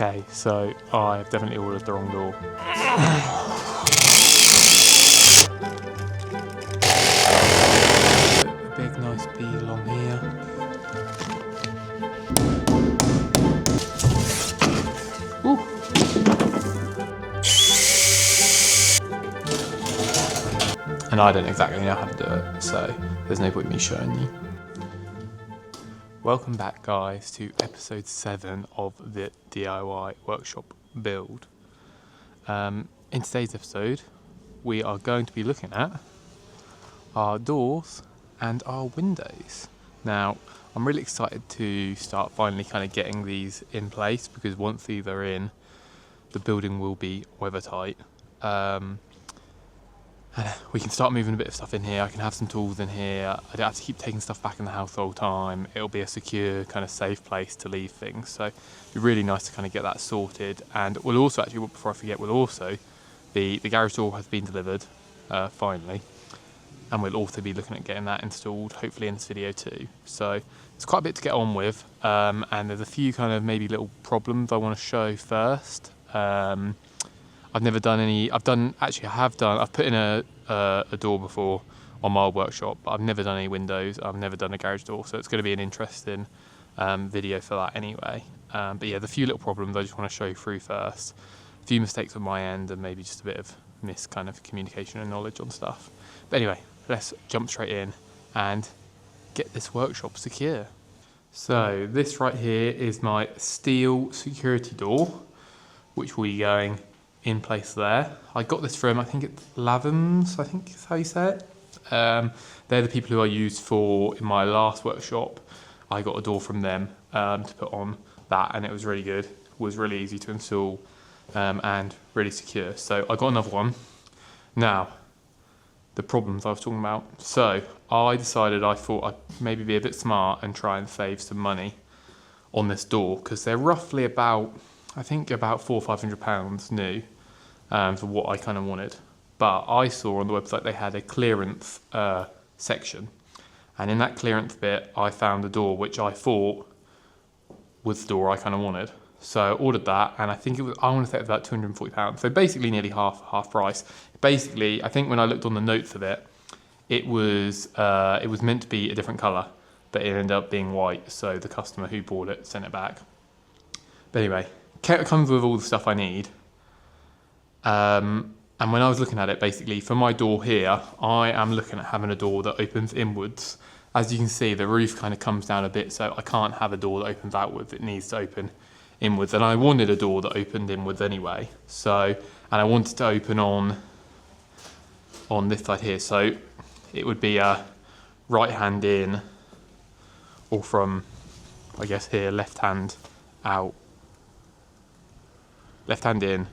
Okay, so I've definitely ordered the wrong door. A big nice bead along here. Ooh. And I don't exactly know how to do it, so there's no point in me showing you. Welcome back, guys, to episode 7 of the DIY workshop build. In today's episode, we are going to be looking at our doors and our windows. Now, I'm really excited to start finally kind of getting these in place, because once these are in, the building will be weather tight. We can start moving a bit of stuff in here. I can have some tools in here. I don't have to keep taking stuff back in the house all the time. It'll be a secure, kind of safe place to leave things. So it'd be really nice to kind of get that sorted. And we'll also, actually, before I forget, the garage door has been delivered, finally. And we'll also be looking at getting that installed, hopefully in this video too. So it's quite a bit to get on with. And there's a few kind of maybe little problems I want to show first. I've never done any. I've put in a door before on my old workshop, but I've never done any windows. I've never done a garage door, so it's going to be an interesting video for that anyway. But yeah, the few little problems I just want to show you through first. A few mistakes on my end, and maybe just a bit of kind of communication and knowledge on stuff. But anyway, let's jump straight in and get this workshop secure. So this right here is my steel security door, which will be going in place there. I got this from, I think it's Lavins, I think is how you say it. They're the people who I used in my last workshop. I got a door from them to put on that, and it was really good. It was really easy to install and really secure. So I got another one. Now, the problems I was talking about. So I decided, I thought I'd maybe be a bit smart and try and save some money on this door, because they're roughly about, I think about £400 or £500 new for what I kind of wanted. But I saw on the website they had a clearance section, and in that clearance bit I found a door which I thought was the door I kind of wanted. So I ordered that, and I think I want to say it was about £240. So basically nearly half price. Basically, I think when I looked on the notes of it, it was meant to be a different colour, but it ended up being white. So the customer who bought it sent it back. But anyway, it comes with all the stuff I need. And when I was looking at it, basically for my door here, I am looking at having a door that opens inwards. As you can see, the roof kind of comes down a bit, so I can't have a door that opens outwards. It needs to open inwards, and I wanted a door that opened inwards anyway. So, and I wanted to open on this side here, so it would be a right hand in, or from, I guess here, left hand out. Left hand in,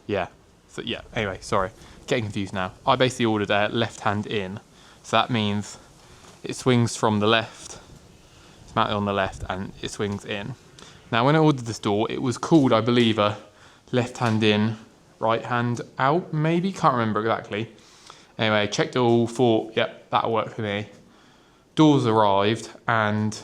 yeah. So yeah, anyway, sorry, getting confused now. I basically ordered a left hand in, so that means it swings from the left, it's mounted on the left, and it swings in. Now when I ordered this door, it was called, I believe, a left hand in, right hand out, maybe, can't remember exactly. Anyway, checked it all, thought, yep, that'll work for me. Doors arrived, and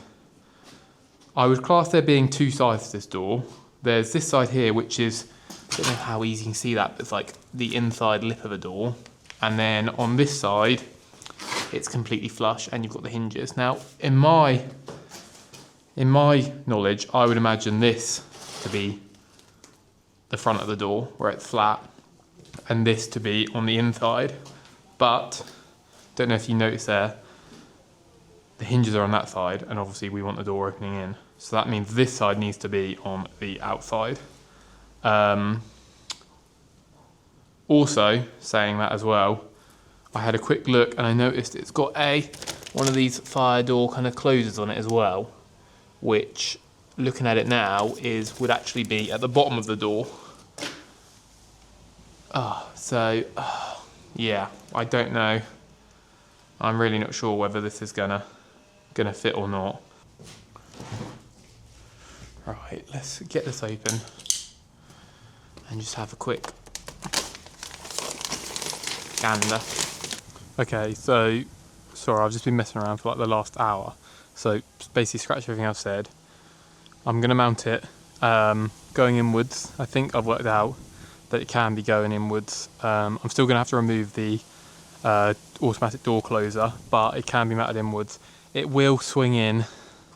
I would class there being two sides to this door. There's this side here, which is, I don't know how easy you can see that, but it's like the inside lip of a door. And then on this side, it's completely flush, and you've got the hinges. Now, in my knowledge, I would imagine this to be the front of the door, where it's flat, and this to be on the inside. But, don't know if you notice there, the hinges are on that side, and obviously we want the door opening in. So that means this side needs to be on the outside. Also, saying that as well, I had a quick look and I noticed it's got one of these fire door kind of closers on it as well, which, looking at it now, would actually be at the bottom of the door. Yeah, I don't know. I'm really not sure whether this is gonna fit or not. Right, let's get this open and just have a quick gander. Okay, so sorry, I've just been messing around for like the last hour. So basically scratch everything I've said. I'm gonna mount it going inwards. I think I've worked out that it can be going inwards. I'm still going to have to remove the automatic door closer, but it can be mounted inwards. It will swing in,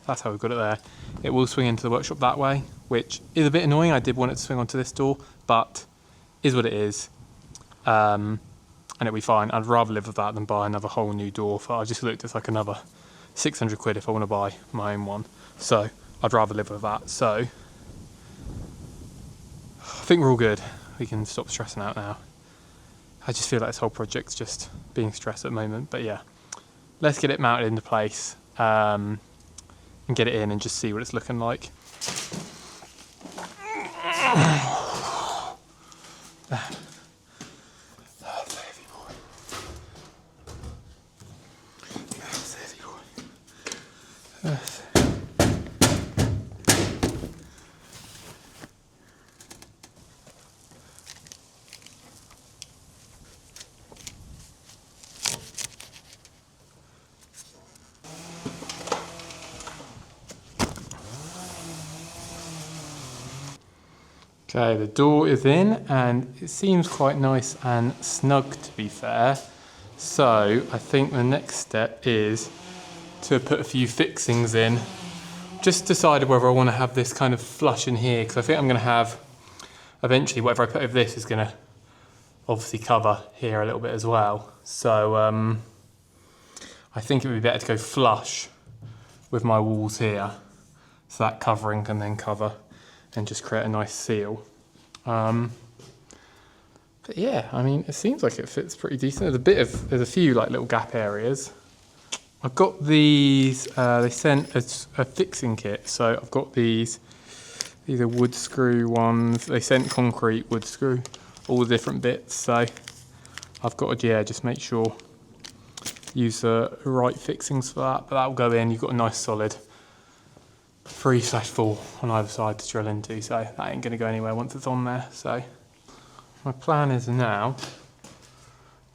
that's how we've got it there. It will swing into the workshop that way, which is a bit annoying. I did want it to swing onto this door, but is what it is. And it'll be fine. I'd rather live with that than buy another whole new door. I just looked, it's like another 600 quid if I want to buy my own one. So I'd rather live with that. So I think we're all good. We can stop stressing out now. I just feel like this whole project's just being stressed at the moment. But yeah, let's get it mounted into place and get it in and just see what it's looking like. Okay, the door is in and it seems quite nice and snug, to be fair. So I think the next step is to put a few fixings in. Just decided whether I want to have this kind of flush in here, because I think I'm going to have, eventually whatever I put over this is going to obviously cover here a little bit as well. So I think it would be better to go flush with my walls here, so that covering can then cover and just create a nice seal. But yeah, I mean, it seems like it fits pretty decent. There's a few like little gap areas. I've got these, they sent a fixing kit, so I've got these are wood screw ones. They sent concrete, wood screw, all the different bits, so I've got to, yeah, just make sure, use the right fixings for that, but that'll go in. You've got a nice solid 3/4 on either side to drill into, so that ain't going to go anywhere once it's on there. So my plan is now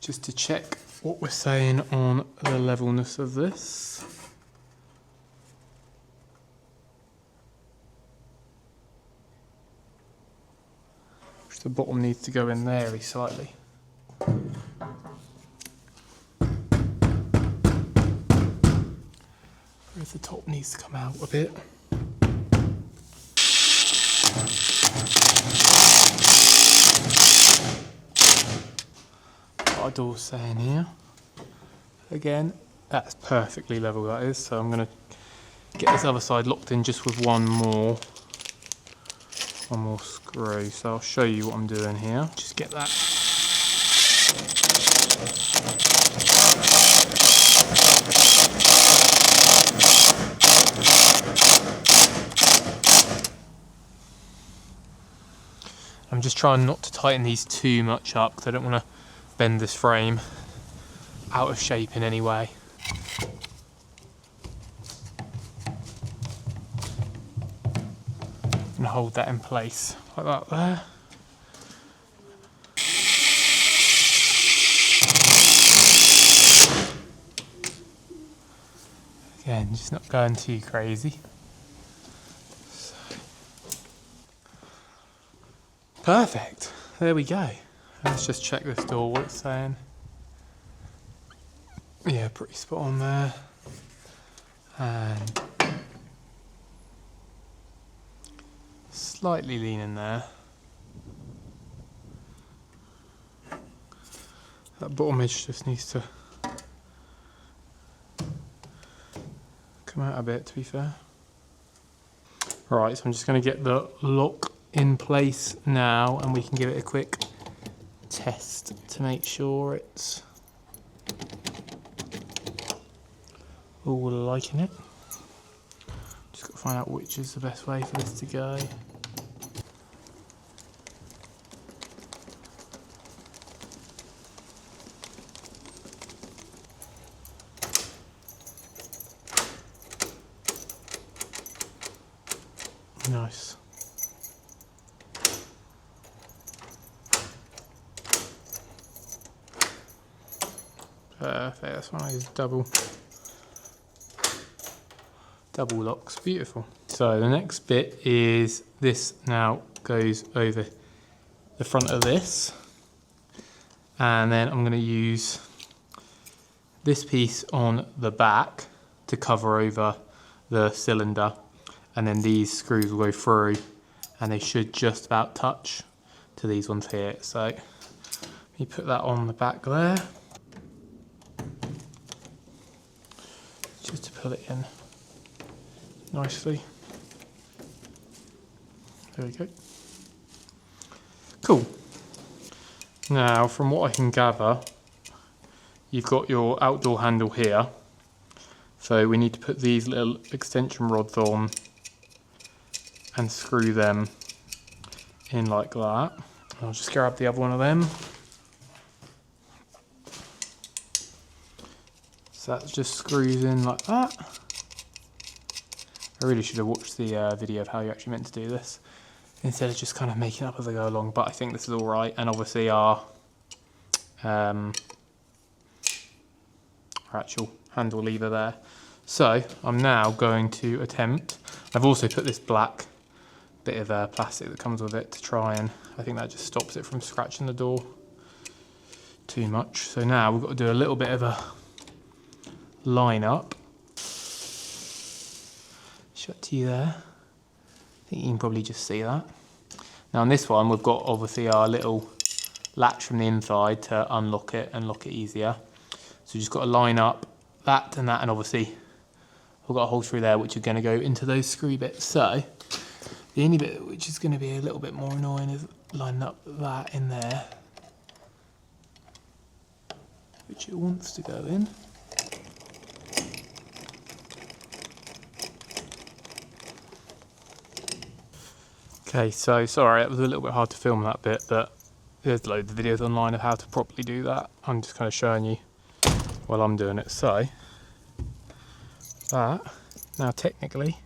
just to check what we're saying on the levelness of this. Which the bottom needs to go in there very slightly. Whereas the top needs to come out a bit. Our door's saying here. Again, that's perfectly level, that is. So I'm going to get this other side locked in just with one more screw. So I'll show you what I'm doing here. Just get that. I'm just trying not to tighten these too much up because I don't want to bend this frame out of shape in any way. And hold that in place like that there. Again, just not going too crazy. Perfect, there we go. Let's just check this door, what it's saying. Yeah, pretty spot on there. And slightly leaning there. That bottom edge just needs to come out a bit, to be fair. Right, so I'm just going to get the lock in place now and we can give it a quick test to make sure it's all liking it. Just got to find out which is the best way for this to go. Nice. Perfect, that's one of these double locks, beautiful. So the next bit is this now goes over the front of this. And then I'm going to use this piece on the back to cover over the cylinder. And then these screws will go through and they should just about touch to these ones here. So let me put that on the back there. Just to pull it in nicely. There we go. Cool. Now, from what I can gather, you've got your outdoor handle here. So we need to put these little extension rods on and screw them in like that. I'll just grab the other one of them. So that just screws in like that. I really should have watched the video of how you're actually meant to do this, instead of just kind of making up as I go along, but I think this is all right. And obviously our actual handle lever there. So I'm now going to attempt, I've also put this black bit of plastic that comes with it to try and, I think that just stops it from scratching the door too much. So now we've got to do a little bit of a line up. Shut to you there. I think you can probably just see that. Now on this one, we've got obviously our little latch from the inside to unlock it and lock it easier. So you just got to line up that and that, and obviously we've got a hole through there which are going to go into those screw bits. So the only bit which is going to be a little bit more annoying is lining up that in there, which it wants to go in. Okay, so sorry, it was a little bit hard to film that bit, but there's loads of videos online of how to properly do that. I'm just kind of showing you while I'm doing it. So that, now technically,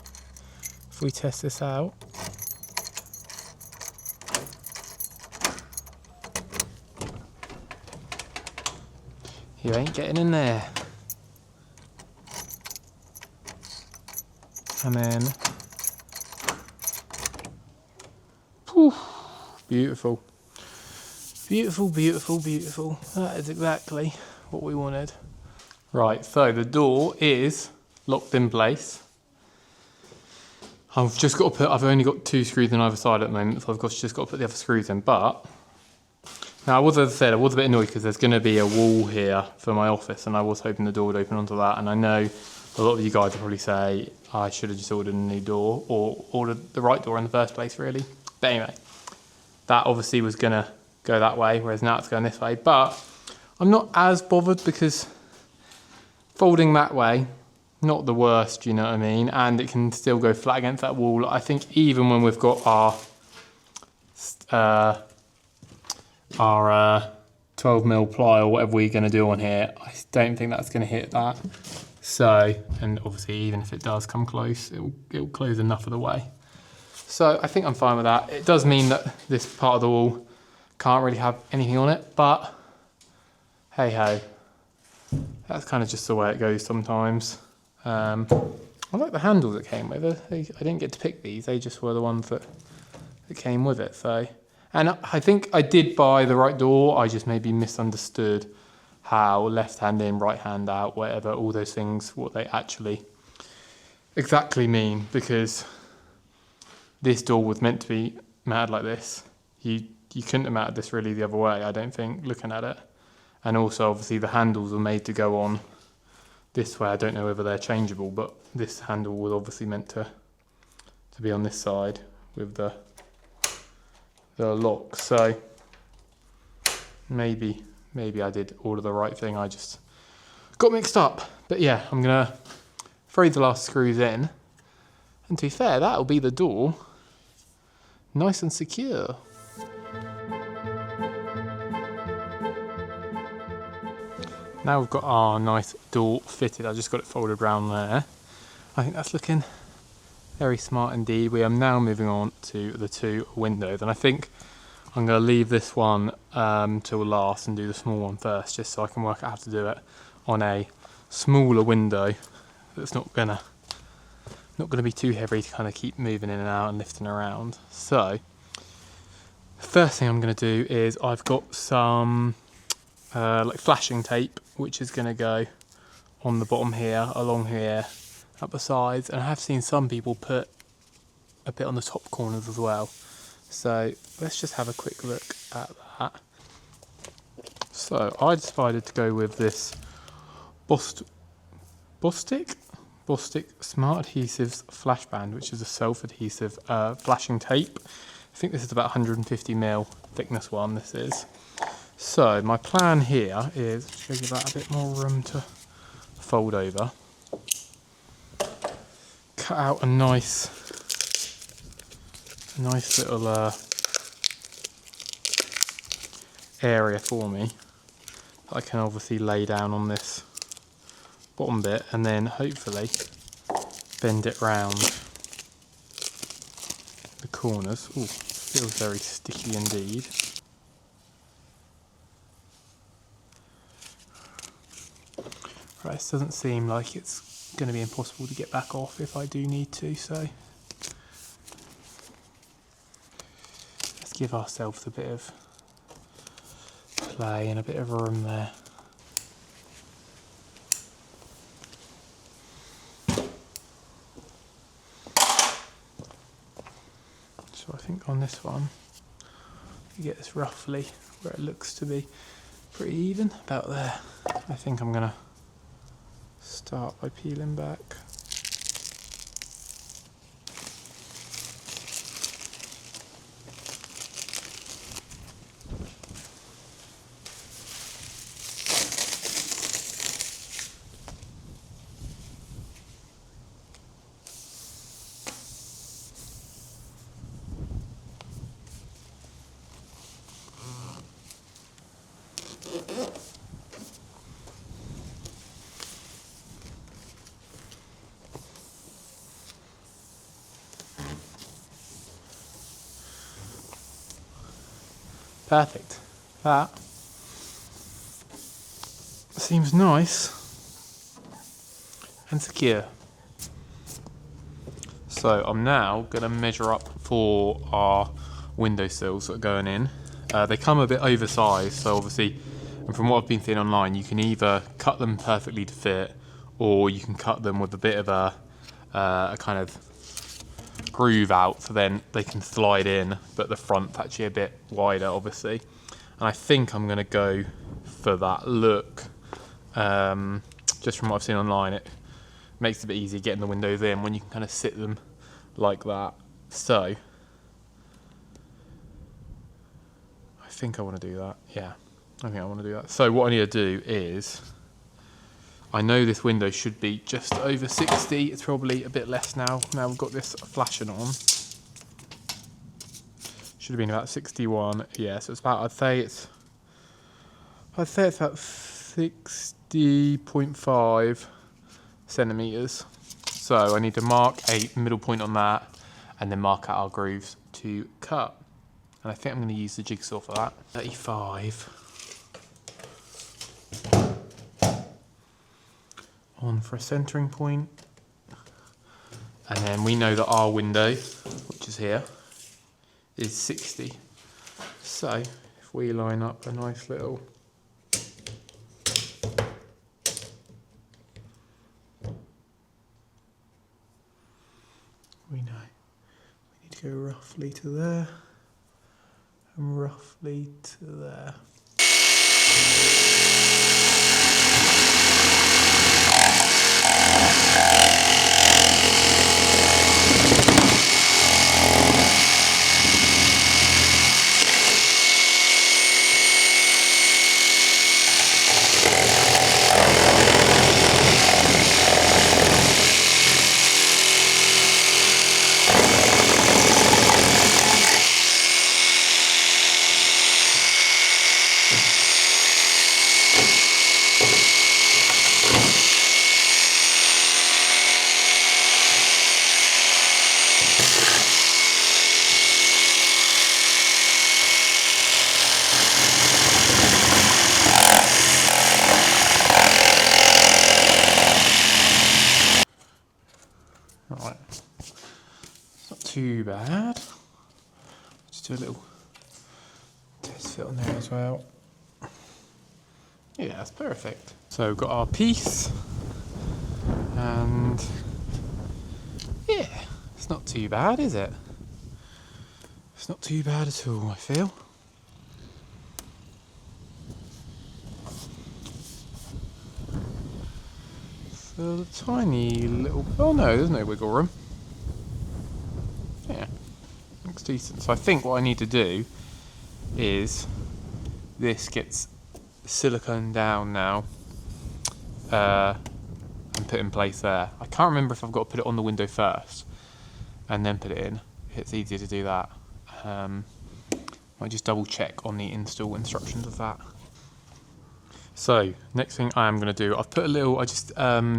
if we test this out, you ain't getting in there. And then, whew, beautiful. Beautiful, beautiful, beautiful. That is exactly what we wanted. Right, so the door is locked in place. I've just got to put, I've only got 2 screws on either side at the moment, so just got to put the other screws in. But now, as I said, I was a bit annoyed because there's going to be a wall here for my office, and I was hoping the door would open onto that. And I know a lot of you guys will probably say I should have just ordered a new door, or ordered the right door in the first place, really. But anyway, that obviously was going to go that way, whereas now it's going this way. But I'm not as bothered because folding that way, not the worst, you know what I mean? And it can still go flat against that wall. I think even when we've got our 12mm ply or whatever we're going to do on here, I don't think that's going to hit that. So, and obviously even if it does come close, it'll close enough of the way. So I think I'm fine with that. It does mean that this part of the wall can't really have anything on it, but hey ho, that's kind of just the way it goes sometimes. I like the handles it came with. I didn't get to pick these, they just were the ones that came with it. So, and I think I did buy the right door, I just maybe misunderstood how left hand in, right hand out, whatever, all those things, what they actually exactly mean, because this door was meant to be mounted like this. You couldn't have mounted this really the other way, I don't think, looking at it. And also obviously the handles were made to go on this way. I don't know whether they're changeable, but this handle was obviously meant to be on this side with the lock. So maybe I did order the right thing, I just got mixed up. But yeah, I'm gonna throw the last screws in, and to be fair, that'll be the door nice and secure. Now we've got our nice door fitted. I just got it folded around there. I think that's looking very smart indeed. We are now moving on to the 2 windows, and I think I'm going to leave this one till last and do the small one first, just so I can work out how to do it on a smaller window that's not gonna be too heavy to kind of keep moving in and out and lifting around. So first thing I'm going to do is I've got some like flashing tape, which is going to go on the bottom here, along here, up the sides, and I have seen some people put a bit on the top corners as well. So let's just have a quick look at that. So I decided to go with this Bostik Smart Adhesives Flash Band, which is a self-adhesive flashing tape. I think this is about 150mm thickness one, this is. So my plan here is to give that a bit more room to fold over. Cut out a nice little area for me that I can obviously lay down on this bottom bit, and then hopefully bend it round the corners. Ooh, feels very sticky indeed. Right, this doesn't seem like it's going to be impossible to get back off if I do need to, so let's give ourselves a bit of play and a bit of room there. So I think on this one, you get this roughly where it looks to be pretty even, about there. I think I'm going to start by peeling back. Perfect. That seems nice and secure. So I'm now going to measure up for our windowsills that are going in. They come a bit oversized, so obviously, and from what I've been seeing online, you can either cut them perfectly to fit, or you can cut them with a bit of a kind of groove out, so then they can slide in, but the front's actually a bit wider, obviously. And I think I'm going to go for that look. Just from what I've seen online, it makes it a bit easier getting the windows in when you can kind of sit them like that. So I think I want to do that. Yeah, I think I want to do that. So what I need to do is, I know this window should be just over 60. It's probably a bit less now. Now we've got this flashing on. Should have been about 61. Yeah, so it's about, I'd say it's about 60.5 centimeters. So I need to mark a middle point on that, and then mark out our grooves to cut. And I think I'm going to use the jigsaw for that. 35. On for a centering point, and then we know that our window, which is here, is 60. So if we line up a nice little we know we need to go roughly to there and roughly to there. Alright, it's not too bad. Just do a little sit on there as well. Yeah, that's perfect. So we've got our piece, and yeah, it's not too bad, is it? It's not too bad at all, I feel. So the tiny little, oh no, there's no wiggle room. Yeah, looks decent. So I think what I need to do is this gets silicone down now and put in place there. I can't remember if I've got to put it on the window first and then put it in. It's easier to do that. I'll just double check on the install instructions of that. So next thing I am going to do, I've put a little, I just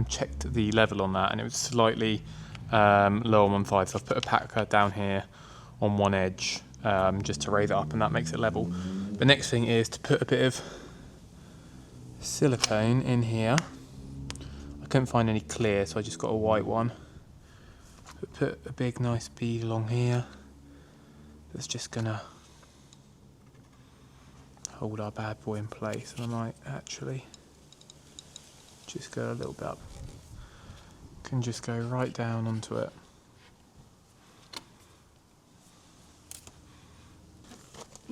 checked the level on that and it was slightly low on one side, so I've put a packer down here on one edge just to raise it up, and that makes it level. The next thing is to put a bit of silicone in here. I couldn't find any clear, so I just got a white one. Put a big nice bead along here that's just gonna hold our bad boy in place, and I might actually just go a little bit up. Can just go right down onto it.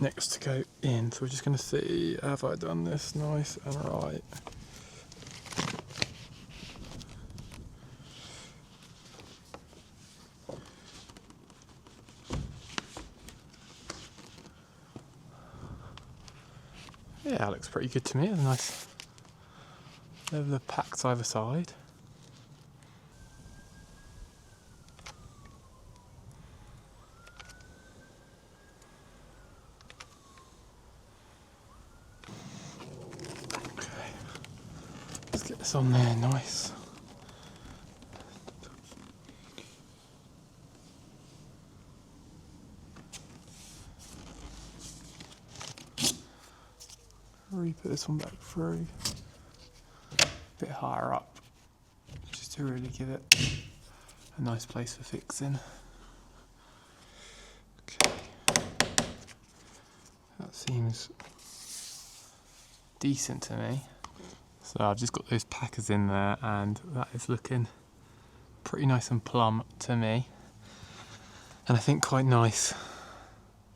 Next to go in, so we're just going to see, have I done this nice and right? Yeah, that looks pretty good to me. It's a nice level of packs either side. Okay, let's get this on there nice. Re-put this one back through, a bit higher up, just to really give it a nice place for fixing. Okay, that seems decent to me. So I've just got those packers in there, and that is looking pretty nice and plumb to me, and I think quite nice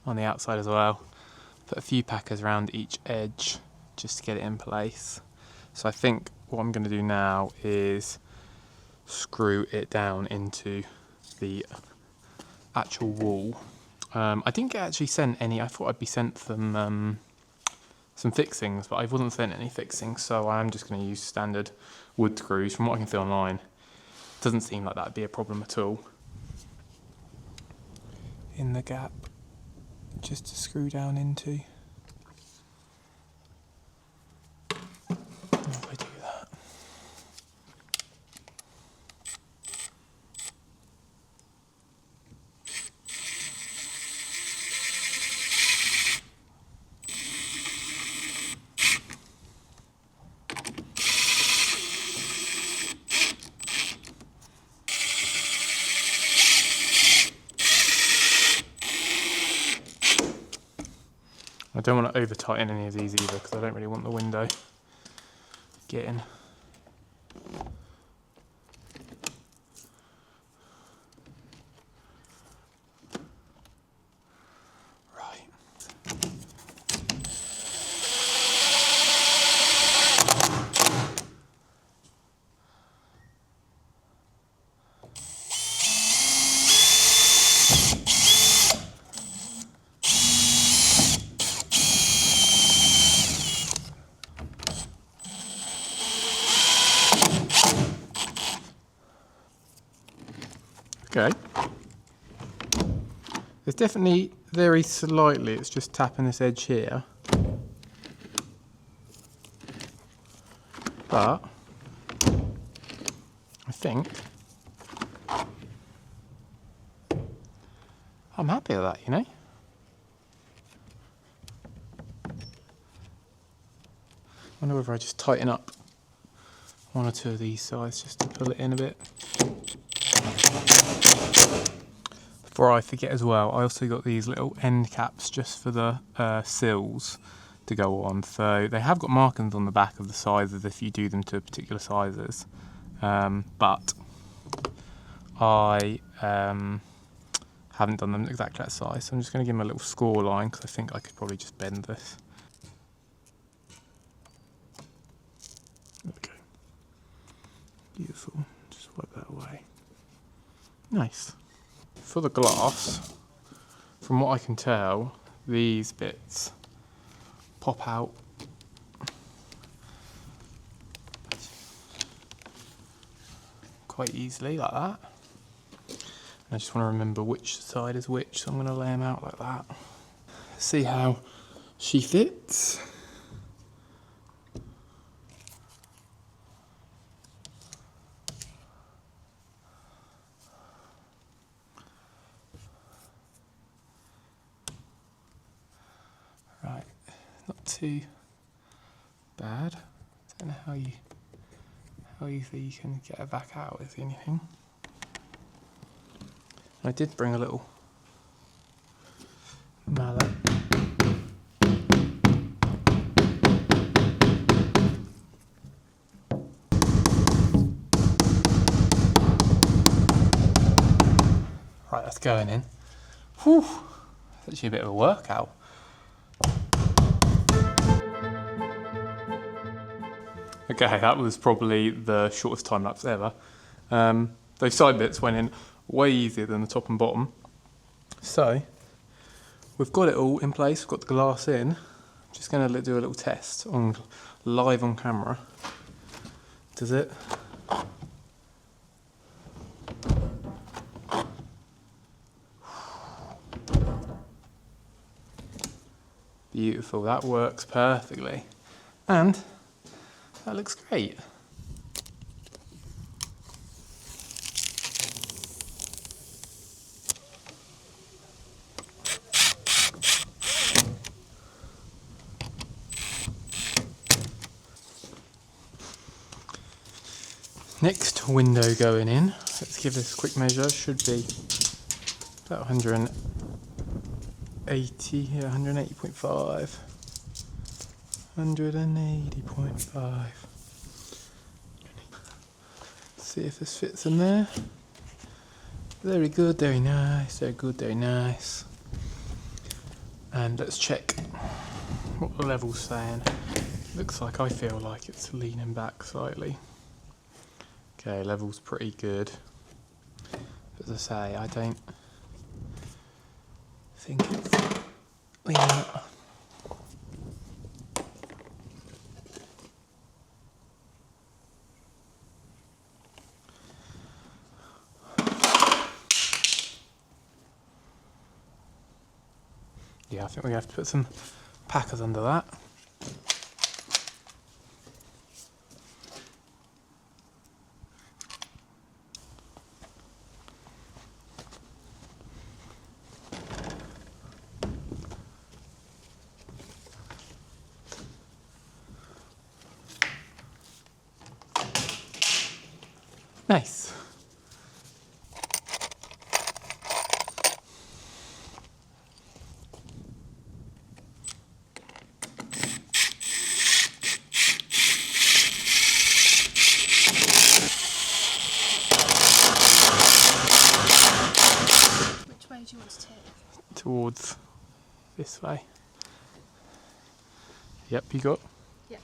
on the outside as well. Put a few packers around each edge just to get it in place. So I think what I'm going to do now is screw it down into the actual wall. I didn't get actually sent any, I thought I'd be sent some fixings, but I wasn't sent any fixings, so I'm just going to use standard wood screws. From what I can see online, it doesn't seem like that'd be a problem at all. In the gap, just to screw down into. If I do that. I don't want to over tighten any of these either, because I don't really want the window getting. Right. Okay. There's definitely very slightly, it's just tapping this edge here. But I think I'm happy with that, you know? I wonder whether I just tighten up one or two of these sides just to pull it in a bit. Before before I forget as well, I also got these little end caps just for the sills to go on. So they have got markings on the back of the sizes if you do them to particular sizes. But I haven't done them exactly that size, so I'm just going to give them a little score line because I think I could probably just bend this. Okay, beautiful. Just wipe that away. Nice. For the glass, from what I can tell, these bits pop out quite easily like that. I just want to remember which side is which, so I'm going to lay them out like that. See how she fits. Right, not too bad. Don't know how easily you can get it back out with anything. I did bring a little mallet. Right, that's going in. Whew, it's actually a bit of a workout. Okay, that was probably the shortest time lapse ever. Those side bits went in way easier than the top and bottom. So, we've got it all in place, we've got the glass in. I'm just going to do a little test live on camera. Does it? Beautiful, that works perfectly. And that looks great. Next window going in, let's give this a quick measure, should be about 180, yeah, 180.5. 180.5. See if this fits in there. Very good, very nice, very good, very nice. And let's check what the level's saying. Looks like I feel like it's leaning back slightly. Okay, level's pretty good. As I say, I don't think it's leaning up. Yeah, I think we have to put some packers under that. Nice. Which way do you want to take? Towards this way. Yep, you got? Yep.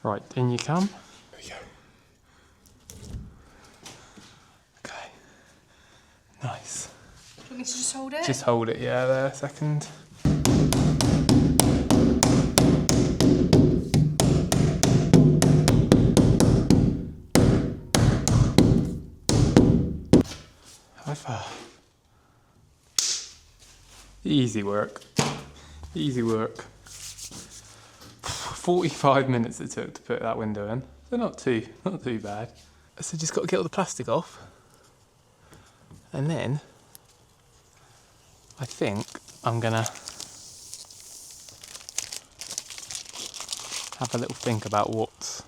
Right, in you come. There we go. Okay. Nice. Do you want me to just hold it? Just hold it, yeah, there a second. High five. Easy work. Easy work. 45 minutes it took to put that window in. So not too bad. So just got to get all the plastic off. And then I think I'm gonna have a little think about what's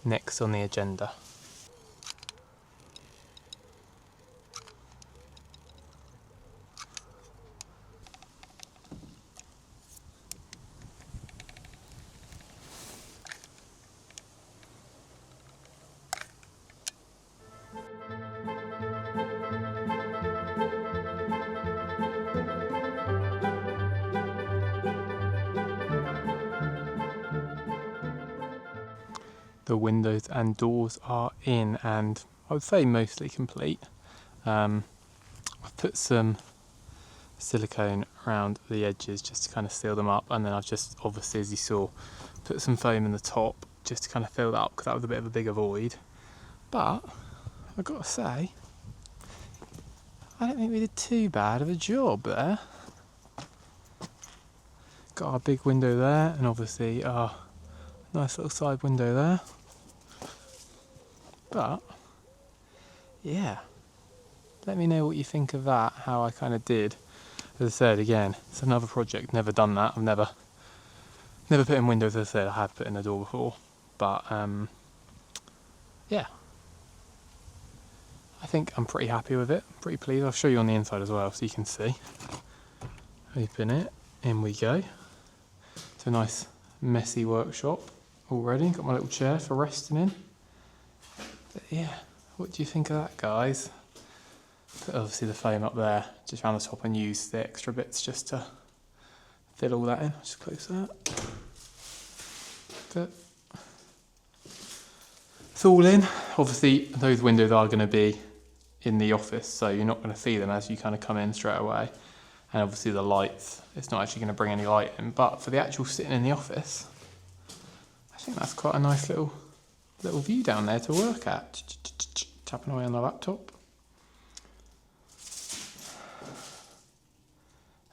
next on the agenda. the windows and doors are in, and I would say mostly complete. I've put some silicone around the edges just to kind of seal them up, and then I've just, obviously as you saw, put some foam in the top just to kind of fill that up because that was a bit of a bigger void. But I've got to say, I don't think we did too bad of a job there. Got our big window there, and obviously our nice little side window there. But yeah, let me know what you think of that, how I kind of did. As I said, again, it's another project, never done that. I've never put in windows. As I said, I have put in a door before, but yeah, I think I'm pretty happy with it, pretty pleased. I'll show you on the inside as well so you can see. Open it, in we go. It's a nice messy workshop already. Got my little chair for resting in. But yeah, what do you think of that, guys? Put obviously the foam up there, just around the top, and use the extra bits just to fill all that in. I'll just close that. But it's all in. Obviously those windows are going to be in the office, so you're not going to see them as you kind of come in straight away. And obviously the lights, it's not actually going to bring any light in, but for the actual sitting in the office, I think that's quite a nice little view down there to work at. Tapping away on the laptop.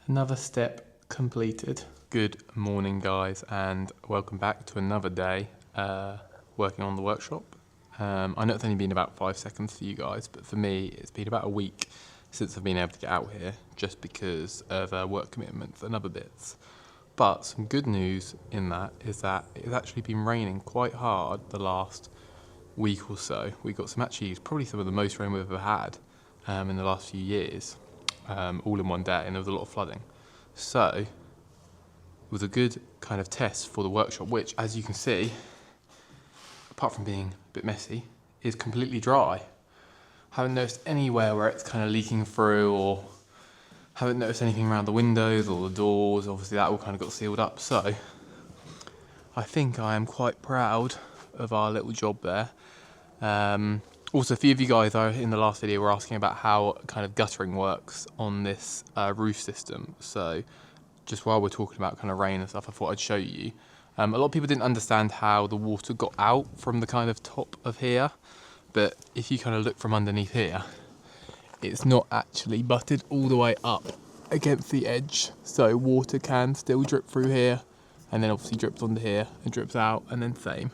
Another step completed. Good morning, guys, and welcome back to another day working on the workshop. I know it's only been about 5 seconds for you guys, but for me it's been about a week since I've been able to get out here, just because of work commitments and other bits. But some good news in that is that it's actually been raining quite hard the last week or so. We got probably some of the most rain we've ever had in the last few years, all in one day, and there was a lot of flooding. So it was a good kind of test for the workshop, which, as you can see, apart from being a bit messy, is completely dry. Haven't noticed anywhere where it's kind of leaking through, or haven't noticed anything around the windows or the doors. Obviously that all kind of got sealed up. So I think I am quite proud of our little job there. Also, a few of you guys in the last video were asking about how kind of guttering works on this roof system. So just while we're talking about kind of rain and stuff, I thought I'd show you. A lot of people didn't understand how the water got out from the kind of top of here. But if you kind of look from underneath here, it's not actually butted all the way up against the edge. So water can still drip through here, and then obviously drips onto here and drips out, and then same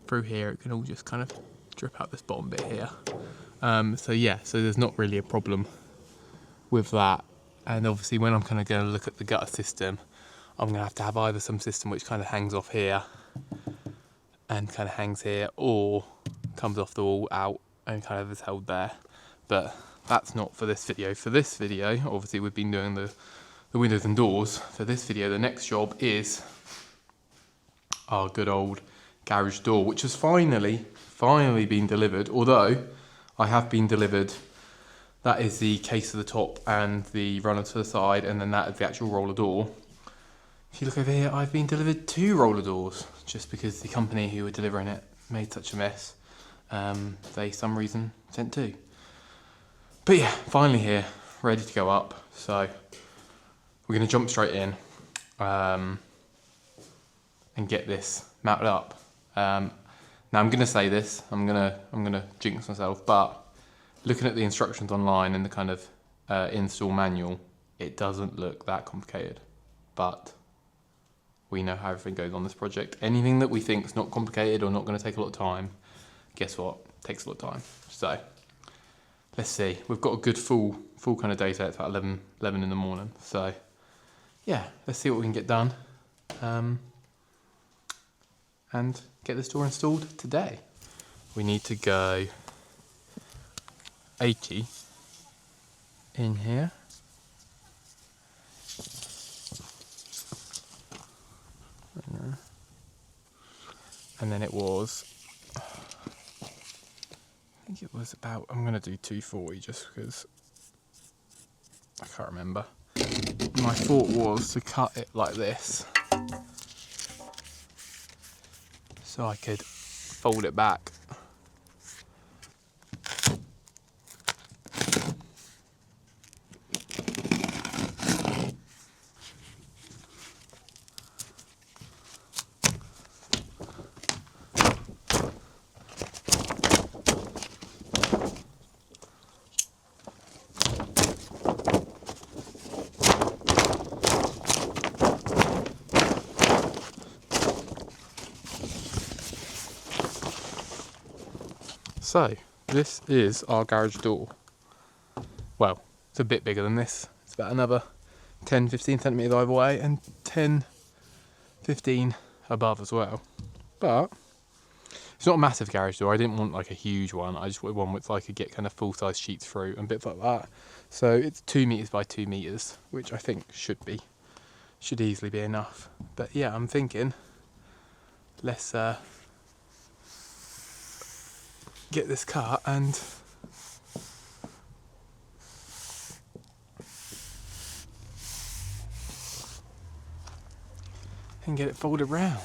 through here. It can all just kind of drip out this bottom bit here. So yeah, so there's not really a problem with that. And obviously when I'm kind of going to look at the gutter system, I'm going to have either some system which kind of hangs off here and kind of hangs here, or comes off the wall out and kind of is held there. But that's not for this video. For this video, obviously we've been doing the windows and doors. For this video, the next job is our good old garage door, which has finally been delivered. Although I have been delivered, that is the case of the top and the runner to the side, and then that is the actual roller door. If you look over here, I've been delivered 2 roller doors, just because the company who were delivering it made such a mess. They, some reason, sent 2. But yeah, finally here, ready to go up. So we're going to jump straight in and get this mounted up. Now I'm going to say this, I'm gonna jinx myself, but looking at the instructions online and the kind of install manual, it doesn't look that complicated. But we know how everything goes on this project. Anything that we think is not complicated or not going to take a lot of time, guess what? It takes a lot of time. So let's see. We've got a good full kind of day today. It's about 11 in the morning. So yeah, let's see what we can get done and get this door installed today. We need to go 80 in here. And then it was, I think it was about, I'm going to do 240 just because I can't remember. My thought was to cut it like this, so I could fold it back. So, this is our garage door. Well, it's a bit bigger than this. It's about another 10-15 centimetres either way, and 10-15 above as well. But it's not a massive garage door. I didn't want like a huge one. I just wanted one with like I could get kind of full-size sheets through and bits like that. So it's 2 meters by 2 meters, which I think should easily be enough. But yeah, I'm thinking let's get this cut and get it folded round.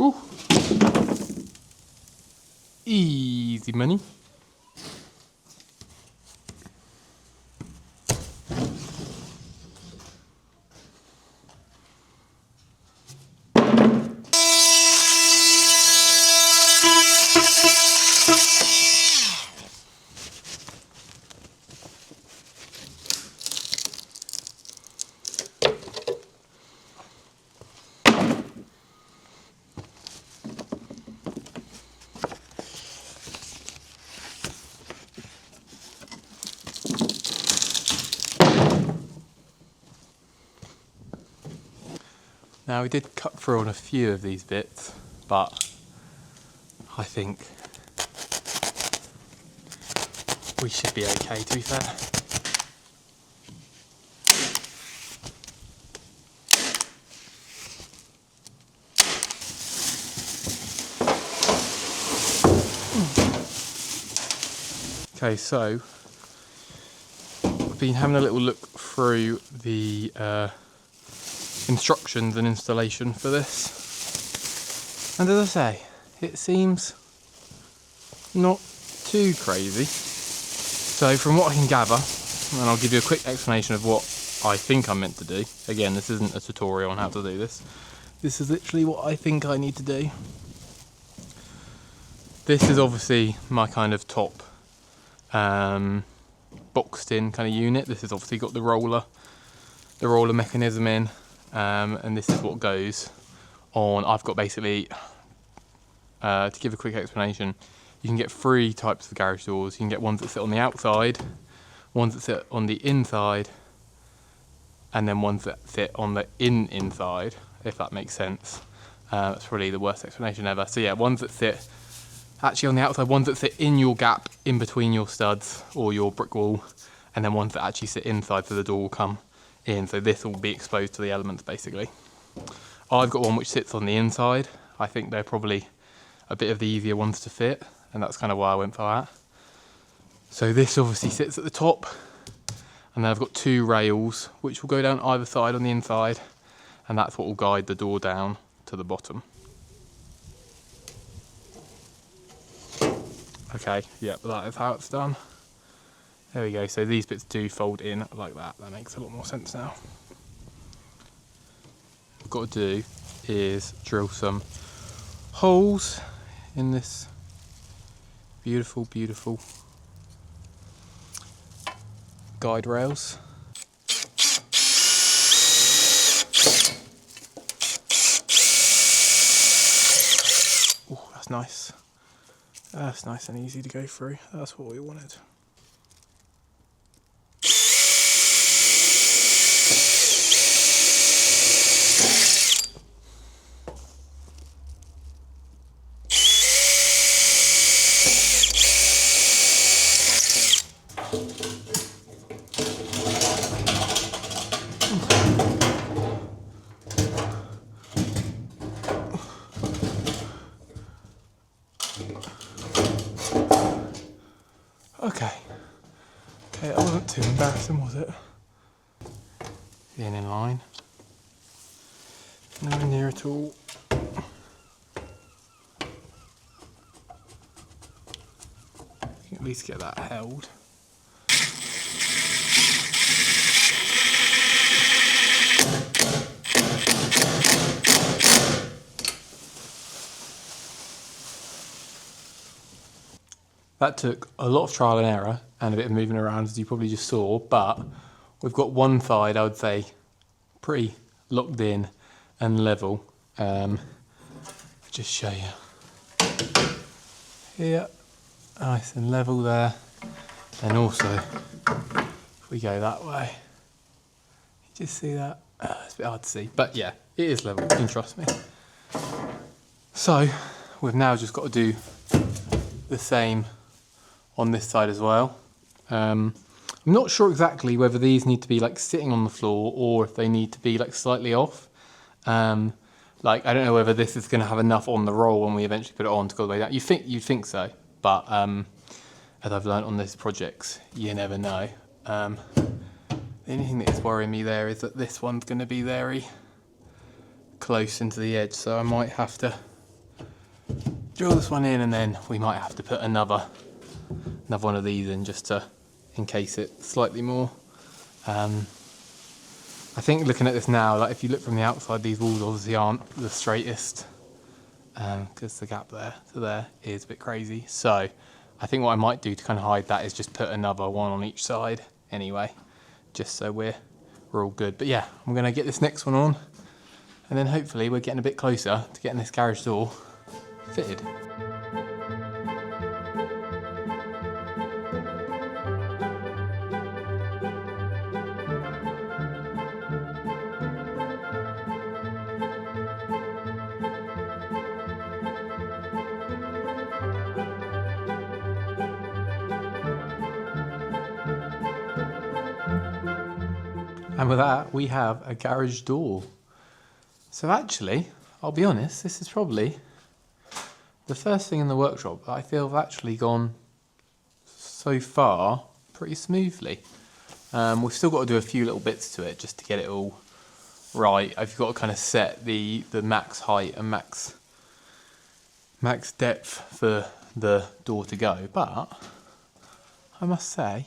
Ooh. Easy money. Now we did cut through on a few of these bits, but I think we should be okay, to be fair. Okay, so I've been having a little look through the instructions and installation for this, and as I say, it seems not too crazy. So from what I can gather, and I'll give you a quick explanation of what I think I'm meant to do. Again, this isn't a tutorial on how to do this. This is literally what I think I need to do. This is obviously my kind of top boxed in kind of unit. This has obviously got the roller mechanism in, and this is what goes on. I've got basically, to give a quick explanation, you can get 3 types of garage doors. You can get ones that sit on the outside, ones that sit on the inside, and then ones that sit on the inside, if that makes sense. That's probably the worst explanation ever. So yeah, ones that sit actually on the outside, ones that sit in your gap in between your studs or your brick wall, and then ones that actually sit inside, so the door will come in. So this will be exposed to the elements basically. I've got one which sits on the inside. I think they're probably a bit of the easier ones to fit, and that's kind of why I went for that. So this obviously sits at the top, and then I've got 2 rails which will go down either side on the inside, and that's what will guide the door down to the bottom. Okay, yep, that is how it's done. There we go, so these bits do fold in like that. That makes a lot more sense now. What I've got to do is drill some holes in this beautiful, beautiful guide rails. Oh, that's nice. That's nice and easy to go through. That's what we wanted. Okay. Okay, that wasn't too embarrassing, was it? Being in line. Nowhere near at all. At least get that held. That took a lot of trial and error and a bit of moving around, as you probably just saw, but we've got one side, I would say, pretty locked in and level. Just show you. Here, nice and level there. And also, if we go that way, you just see that? It's a bit hard to see, but yeah, it is level, you can trust me. So, we've now just got to do the same on this side as well. I'm not sure exactly whether these need to be like sitting on the floor or if they need to be like slightly off. Like, I don't know whether this is going to have enough on the roll when we eventually put it on to go the way down. You'd think so, but as I've learned on these projects, you never know. The only thing that is worrying me there is that this one's going to be very close into the edge, so I might have to drill this one in, and then we might have to put another one of these in just to encase it slightly more. I think looking at this now, like if you look from the outside, these walls obviously aren't the straightest, because the gap there to there is a bit crazy. So I think what I might do to kind of hide that is just put another one on each side anyway, just so we're all good. But yeah, I'm gonna get this next one on, and then hopefully we're getting a bit closer to getting this garage door fitted. And with that, we have a garage door. So actually, I'll be honest, this is probably the first thing in the workshop that I feel have actually gone so far pretty smoothly. We've still got to do a few little bits to it just to get it all right. I've got to kind of set the max height and max depth for the door to go, but I must say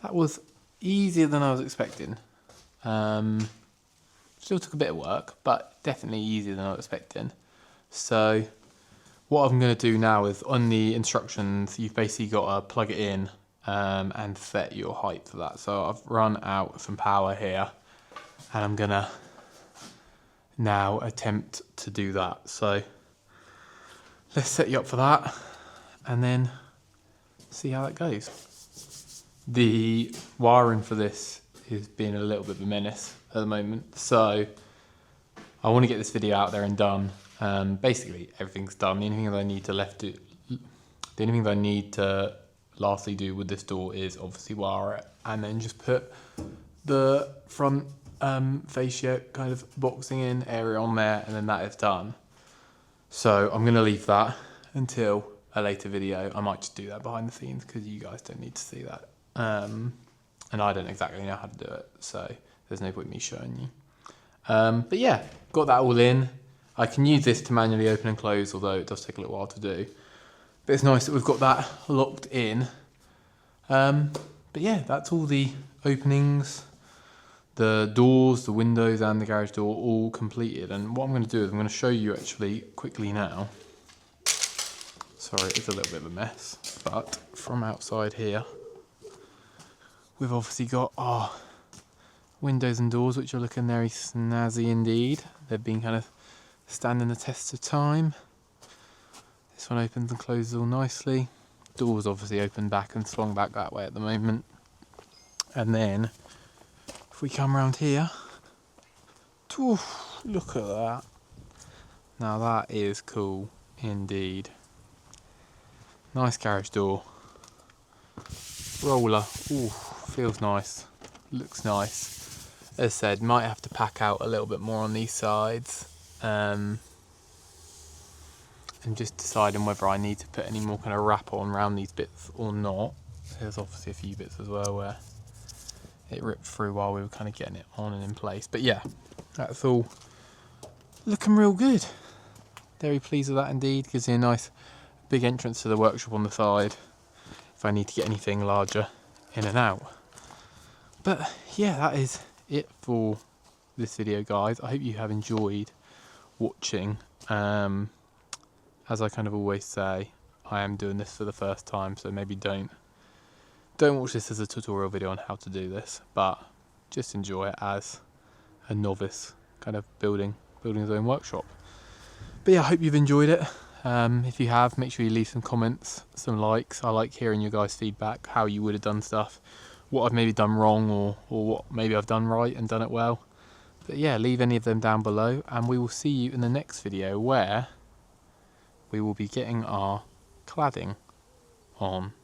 that was easier than I was expecting. Still took a bit of work, but definitely easier than I was expecting. So what I'm going to do now is, on the instructions, you've basically got to plug it in and set your height for that. So I've run out some power here, and I'm going to now attempt to do that. So let's set you up for that and then see how that goes. The wiring for this is being a little bit of a menace at the moment, so I want to get this video out there and done. Basically everything's done. The only thing that I need to lastly do with this door is obviously wire it, and then just put the front fascia kind of boxing in area on there, and then that is done. So I'm going to leave that until a later video. I might just do that behind the scenes because you guys don't need to see that. And I don't exactly know how to do it, so there's no point me showing you. But yeah, got that all in. I can use this to manually open and close, although it does take a little while to do. But it's nice that we've got that locked in. But yeah, that's all the openings, the doors, the windows and the garage door all completed. And what I'm going to do is I'm going to show you actually quickly now. Sorry, it's a little bit of a mess, but from outside here, we've obviously got our windows and doors, which are looking very snazzy indeed. They've been kind of standing the test of time. This one opens and closes all nicely. Doors obviously open back and swung back that way at the moment. And then, if we come around here, look at that. Now that is cool indeed. Nice garage door. Roller, ooh, feels nice, looks nice. As I said, might have to pack out a little bit more on these sides, and I'm just deciding whether I need to put any more kind of wrap on around these bits or not. There's obviously a few bits as well where it ripped through while we were kind of getting it on and in place. But yeah, that's all looking real good. Very pleased with that indeed. Gives me a nice big entrance to the workshop on the side if I need to get anything larger in and out. But yeah, that is it for this video, guys. I hope you have enjoyed watching. As I kind of always say, I am doing this for the first time, so maybe don't watch this as a tutorial video on how to do this, but just enjoy it as a novice kind of building his own workshop. But yeah, I hope you've enjoyed it. If you have, make sure you leave some comments, some likes. I like hearing your guys' feedback, how you would have done stuff, what I've maybe done wrong, or what maybe I've done right and done it well. But yeah, leave any of them down below, and we will see you in the next video where we will be getting our cladding on.